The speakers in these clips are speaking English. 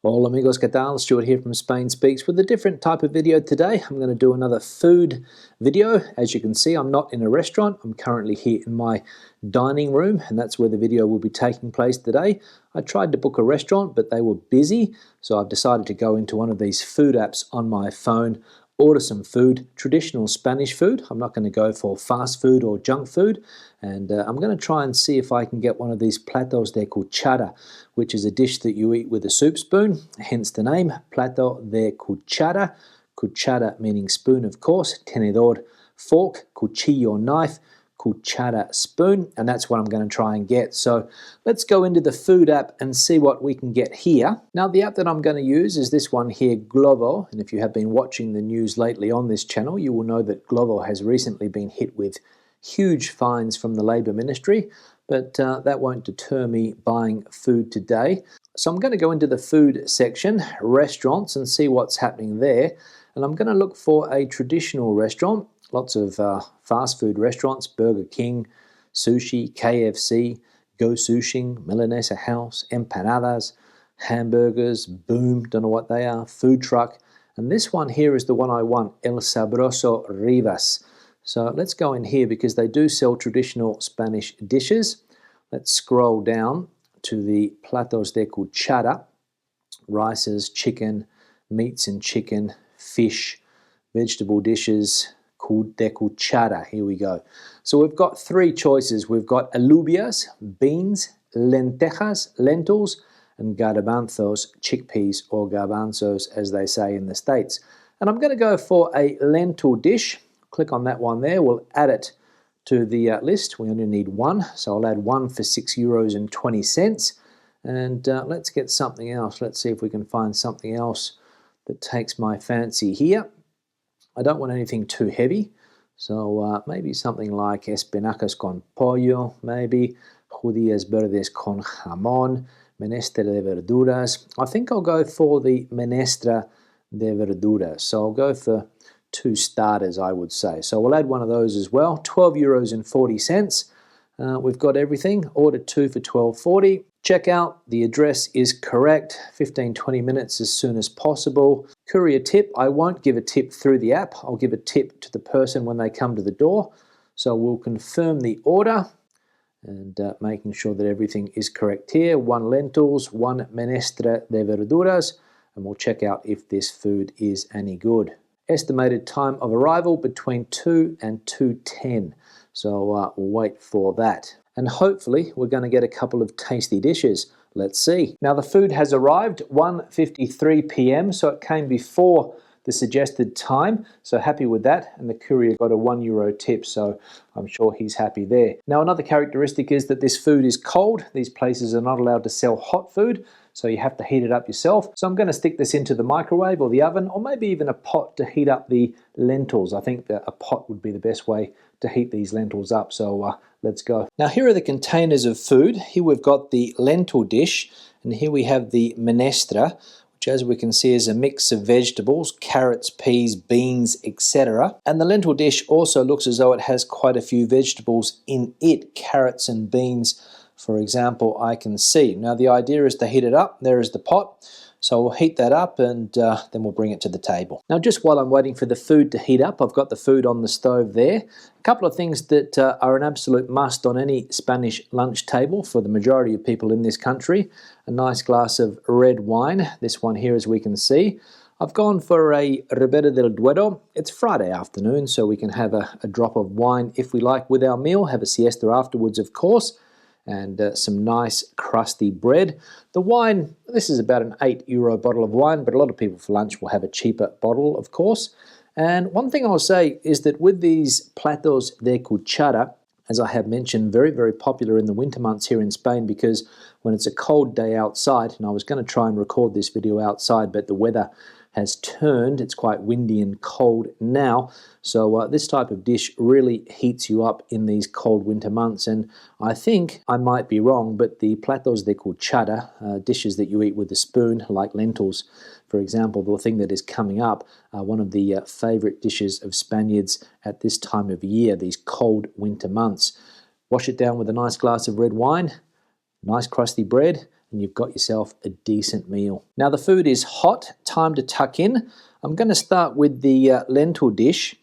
Hola amigos, ¿qué tal? Stuart here from Spain Speaks with a different type of video today. I'm going to do another food video. As you can see, I'm not in a restaurant. I'm currently here in my dining room, and that's where the video will be taking place today. I tried to book a restaurant, but they were busy, so I've decided to go into one of these food apps on my phone, order some food, traditional Spanish food. I'm not going to go for fast food or junk food, and I'm going to try and see if I can get one of these platos de cuchara, which is a dish that you eat with a soup spoon, hence the name, plato de cuchara. Cuchara meaning spoon, of course, tenedor, fork, cuchillo, knife, cuchara, spoon, and that's what I'm going to try and get. So let's go into the food app and see what we can get here. Now the app that I'm going to use is this one here, Glovo, and if you have been watching the news lately on this channel, you will know that Glovo has recently been hit with huge fines from the Labour Ministry, but that won't deter me buying food today. So I'm going to go into the food section, restaurants, and see what's happening there, and I'm going to look for a traditional restaurant. Lots of fast food restaurants, Burger King, sushi, KFC, Go Sushi, Milanesa House, empanadas, hamburgers, Boom, don't know what they are, food truck. And this one here is the one I want, El Sabroso Rivas. So let's go in here because they do sell traditional Spanish dishes. Let's scroll down to the platos de cuchara, rices, chicken, meats and chicken, fish, vegetable dishes, de cuchara. Here we go. So we've got three choices. We've got alubias, beans, lentejas, lentils, and garbanzos, chickpeas or garbanzos as they say in the States. And I'm going to go for a lentil dish. Click on that one there. We'll add it to the list. We only need one, so I'll add one for €6.20. And let's get something else. Let's see if we can find something else that takes my fancy here. I don't want anything too heavy, so maybe something like espinacas con pollo, maybe judías verdes con jamón, menestra de verduras. I think I'll go for the menestra de verduras, so I'll go for two starters, I would say. So we'll add one of those as well, €12.40. We've got everything, ordered two for $12.40. Checkout, the address is correct, 15-20 minutes as soon as possible. Courier tip, I won't give a tip through the app, I'll give a tip to the person when they come to the door. So we'll confirm the order and making sure that everything is correct here. One lentils, one menestra de verduras, and we'll check out if this food is any good. Estimated time of arrival between 2 and 2:10. So we'll wait for that. And hopefully we're going to get a couple of tasty dishes. Let's see. Now the food has arrived 1:53 p.m. so it came before the suggested time. So happy with that. And the courier got a €1 tip, so I'm sure he's happy there. Now another characteristic is that this food is cold. These places are not allowed to sell hot food, so you have to heat it up yourself. So I'm going to stick this into the microwave or the oven, or maybe even a pot to heat up the lentils. I think that a pot would be the best way to heat these lentils up, so let's go. Now here are the containers of food. Here we've got the lentil dish, and here we have the menestra, which as we can see is a mix of vegetables, carrots, peas, beans, etc. And the lentil dish also looks as though it has quite a few vegetables in it, carrots and beans, for example, I can see. Now the idea is to heat it up. There is the pot. So we'll heat that up and then we'll bring it to the table. Now just while I'm waiting for the food to heat up, I've got the food on the stove there. A couple of things that are an absolute must on any Spanish lunch table for the majority of people in this country. A nice glass of red wine, this one here as we can see. I've gone for a Ribera del Duero. It's Friday afternoon, so we can have a drop of wine if we like with our meal, have a siesta afterwards of course. And some nice crusty bread. The wine, this is about an €8 bottle of wine, but a lot of people for lunch will have a cheaper bottle, of course. And one thing I'll say is that with these platos de cuchara, as I have mentioned, very, very popular in the winter months here in Spain, because when it's a cold day outside, and I was going to try and record this video outside, but the weather has turned. It's quite windy and cold now, so this type of dish really heats you up in these cold winter months. And I think I might be wrong, but the platos de cuchara, dishes that you eat with a spoon, like lentils, for example, the thing that is coming up, one of the favorite dishes of Spaniards at this time of year, these cold winter months. Wash it down with a nice glass of red wine, nice crusty bread, and you've got yourself a decent meal. Now the food is hot, time to tuck in. I'm going to start with the lentil dish,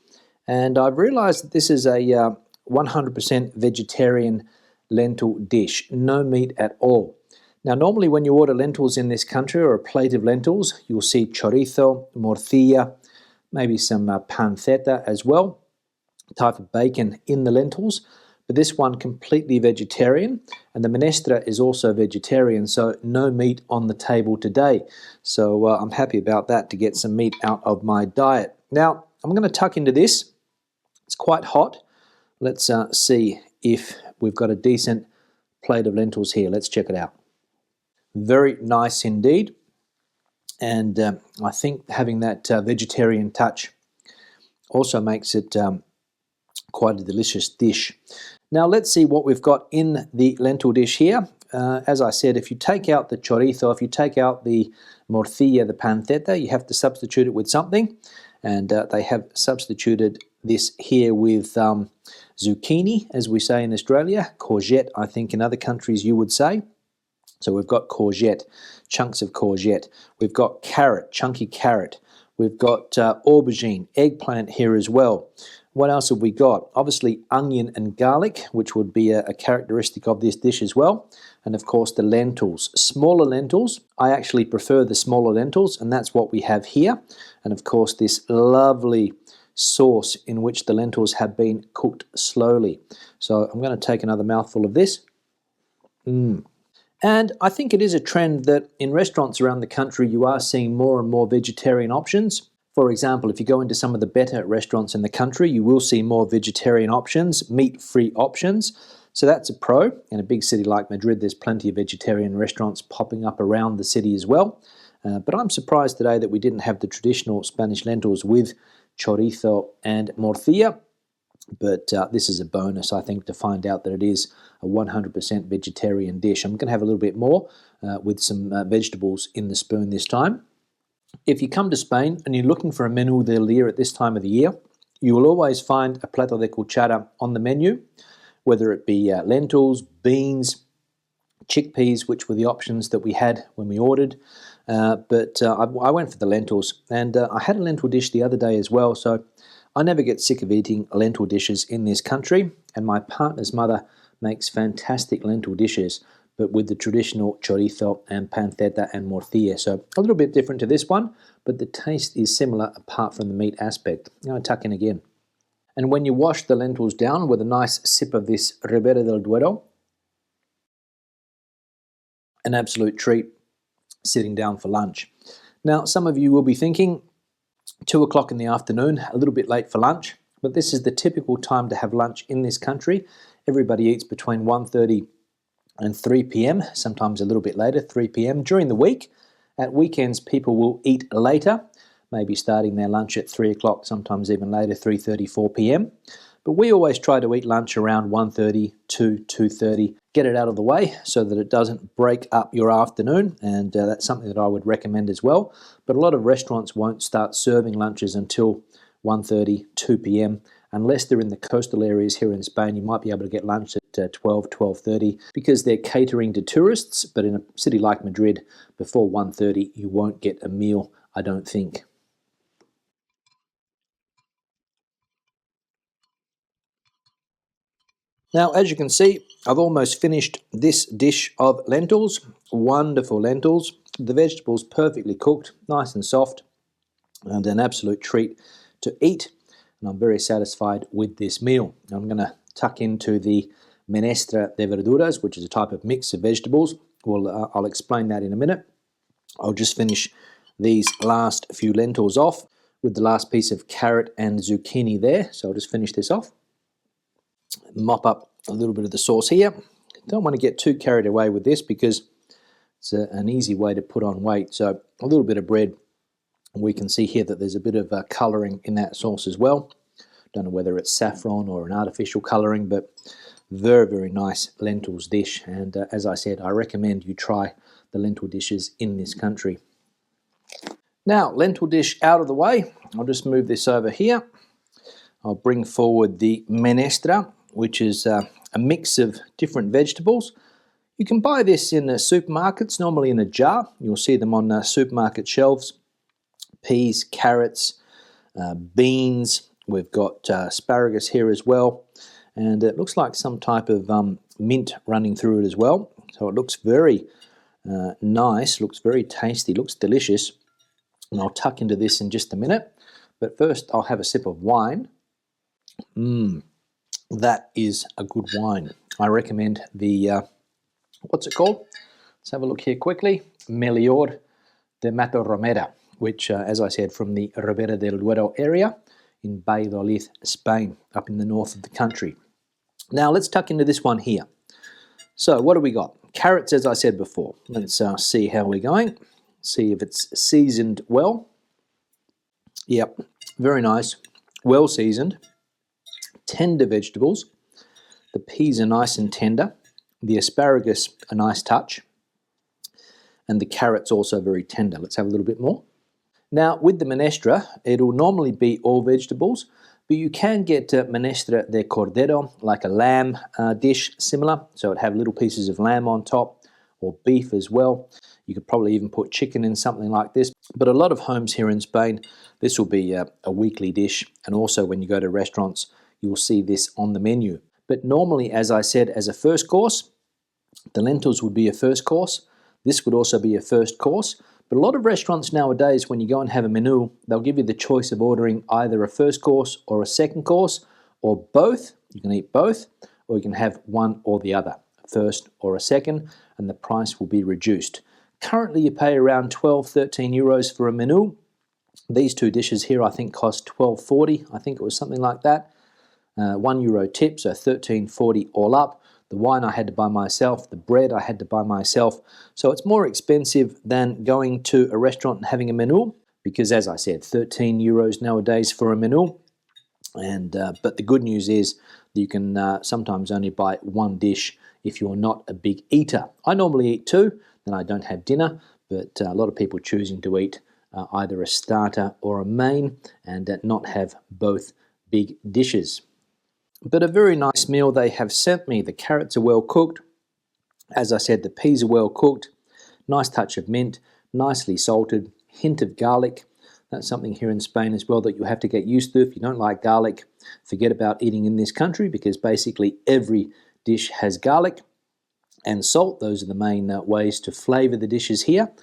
and I've realized that this is a 100% vegetarian lentil dish, no meat at all. Now normally when you order lentils in this country, or a plate of lentils, you'll see chorizo, morcilla, maybe some pancetta as well, type of bacon in the lentils. But this one completely vegetarian, and the minestra is also vegetarian, so no meat on the table today. So I'm happy about that, to get some meat out of my diet. Now I'm going to tuck into this. It's quite hot. Let's see if we've got a decent plate of lentils here. Let's check it out. Very nice indeed, and I think having that vegetarian touch also makes it quite a delicious dish. Now let's see what we've got in the lentil dish here. As I said, if you take out the chorizo, if you take out the morcilla, the pancetta, you have to substitute it with something, and they have substituted this here with zucchini, as we say in Australia, courgette, I think in other countries you would say. So we've got courgette, chunks of courgette. We've got carrot, chunky carrot. We've got aubergine, eggplant here as well. What else have we got? Obviously onion and garlic, which would be a characteristic of this dish as well. And of course the lentils, smaller lentils. I actually prefer the smaller lentils, and that's what we have here. And of course this lovely sauce in which the lentils have been cooked slowly. So I'm going to take another mouthful of this. And I think it is a trend that in restaurants around the country you are seeing more and more vegetarian options. For example, if you go into some of the better restaurants in the country, you will see more vegetarian options, meat-free options. So that's a pro. In a big city like Madrid, there's plenty of vegetarian restaurants popping up around the city as well. But I'm surprised today that we didn't have the traditional Spanish lentils with chorizo and morcilla. But this is a bonus, I think, to find out that it is a 100% vegetarian dish. I'm going to have a little bit more with some vegetables in the spoon this time. If you come to Spain and you're looking for a menú del día at this time of the year, you will always find a plato de cuchara on the menu, whether it be lentils, beans, chickpeas, which were the options that we had when we ordered. But I went for the lentils, and I had a lentil dish the other day as well, so I never get sick of eating lentil dishes in this country, and my partner's mother makes fantastic lentil dishes, but with the traditional chorizo and pancetta and morcilla. So a little bit different to this one, but the taste is similar apart from the meat aspect. I'm going to tuck in again. And when you wash the lentils down with a nice sip of this Ribera del Duero, an absolute treat sitting down for lunch. Now, some of you will be thinking, 2 o'clock in the afternoon, a little bit late for lunch, but this is the typical time to have lunch in this country. Everybody eats between 1:30 and 3 p.m, sometimes a little bit later, 3 p.m. During the week, at weekends, people will eat later, maybe starting their lunch at 3 o'clock, sometimes even later, 3:30, 4 p.m. But we always try to eat lunch around 1:30 to 2:30, get it out of the way so that it doesn't break up your afternoon, and that's something that I would recommend as well. But a lot of restaurants won't start serving lunches until 1:30, 2 p.m. Unless they're in the coastal areas here in Spain, you might be able to get lunch at 12, 12:30 because they're catering to tourists, but in a city like Madrid, before 1:30 you won't get a meal, I don't think. Now, as you can see, I've almost finished this dish of lentils. Wonderful lentils. The vegetables perfectly cooked, nice and soft, and an absolute treat to eat. And I'm very satisfied with this meal. I'm going to tuck into the menestra de verduras, which is a type of mix of vegetables. Well, I'll explain that in a minute. I'll just finish these last few lentils off with the last piece of carrot and zucchini there. So I'll just finish this off. Mop up a little bit of the sauce here. Don't want to get too carried away with this because it's an easy way to put on weight. So a little bit of bread. We can see here that there's a bit of colouring in that sauce as well. Don't know whether it's saffron or an artificial colouring, but very, very nice lentils dish. And as I said, I recommend you try the lentil dishes in this country. Now, lentil dish out of the way. I'll just move this over here. I'll bring forward the menestra, which is a mix of different vegetables. You can buy this in supermarkets, normally in a jar. You'll see them on supermarket shelves. Peas, carrots, beans. We've got asparagus here as well. And it looks like some type of mint running through it as well. So it looks very nice, looks very tasty, looks delicious. And I'll tuck into this in just a minute. But first I'll have a sip of wine. That is a good wine. I recommend the, what's it called? Let's have a look here quickly. Melior de Mato Romera, which, as I said, from the Ribera del Duero area in Valladolid, Spain, up in the north of the country. Now let's tuck into this one here. So what do we got? Carrots, as I said before. Let's see how we're going. See if it's seasoned well. Yep, very nice. Well seasoned. Tender vegetables. The peas are nice and tender. The asparagus, a nice touch. And the carrots also very tender. Let's have a little bit more. Now with the minestra, it'll normally be all vegetables, but you can get minestra de cordero, like a lamb dish, similar. So it'd have little pieces of lamb on top, or beef as well. You could probably even put chicken in something like this. But a lot of homes here in Spain, this will be a weekly dish. And also when you go to restaurants, you'll see this on the menu. But normally, as I said, as a first course, the lentils would be a first course. This would also be a first course. But a lot of restaurants nowadays, when you go and have a menu, they'll give you the choice of ordering either a first course or a second course, or both. You can eat both, or you can have one or the other, a first or a second, and the price will be reduced. Currently, you pay around 12, 13 euros for a menu. These two dishes here, I think, cost 12.40. I think it was something like that. €1 tip, so 13.40 all up. The wine I had to buy myself, the bread I had to buy myself. So it's more expensive than going to a restaurant and having a menu, because as I said, 13 euros nowadays for a menu. And but the good news is that you can sometimes only buy one dish if you're not a big eater. I normally eat two, then I don't have dinner, but a lot of people choosing to eat either a starter or a main and not have both big dishes. But a very nice meal they have sent me. The carrots are well cooked. As I said, the peas are well cooked. Nice touch of mint, nicely salted, hint of garlic. That's something here in Spain as well that you have to get used to. If you don't like garlic, forget about eating in this country, because basically every dish has garlic and salt. Those are the main ways to flavor the dishes here.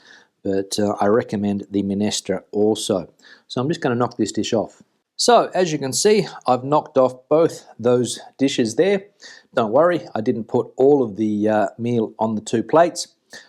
But I recommend the minestra also. So I'm just going to knock this dish off. So, as you can see, I've knocked off both those dishes there. Don't worry, I didn't put all of the meal on the two plates.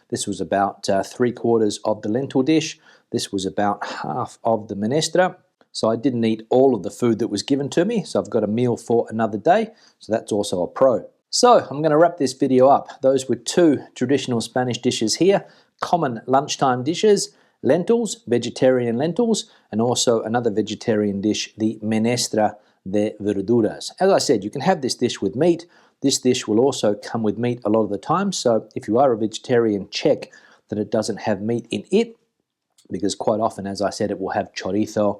This was about 3/4 of the lentil dish. This was about half of the minestra. So I didn't eat all of the food that was given to me. So I've got a meal for another day. So that's also a pro. So I'm going to wrap this video up. Those were two traditional Spanish dishes here. Common lunchtime dishes. Lentils, vegetarian lentils, and also another vegetarian dish, the menestra de verduras. As I said, you can have this dish with meat. This dish will also come with meat a lot of the time, so if you are a vegetarian, check that it doesn't have meat in it, because quite often, as I said, it will have chorizo,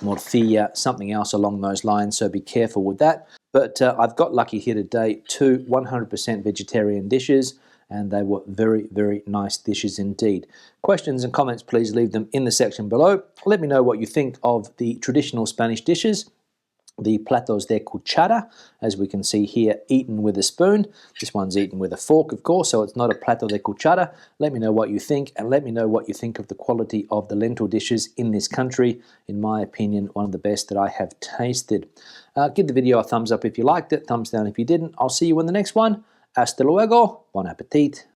morcilla, something else along those lines, so be careful with that. But I've got lucky here today, two 100% vegetarian dishes, and they were very, very nice dishes indeed. Questions and comments, please leave them in the section below. Let me know what you think of the traditional Spanish dishes, the platos de cuchara, as we can see here, eaten with a spoon. This one's eaten with a fork, of course, so it's not a plato de cuchara. Let me know what you think, and let me know what you think of the quality of the lentil dishes in this country. In my opinion, one of the best that I have tasted. Give the video a thumbs up if you liked it, thumbs down if you didn't. I'll see you in the next one. Hasta luego, bon appetit.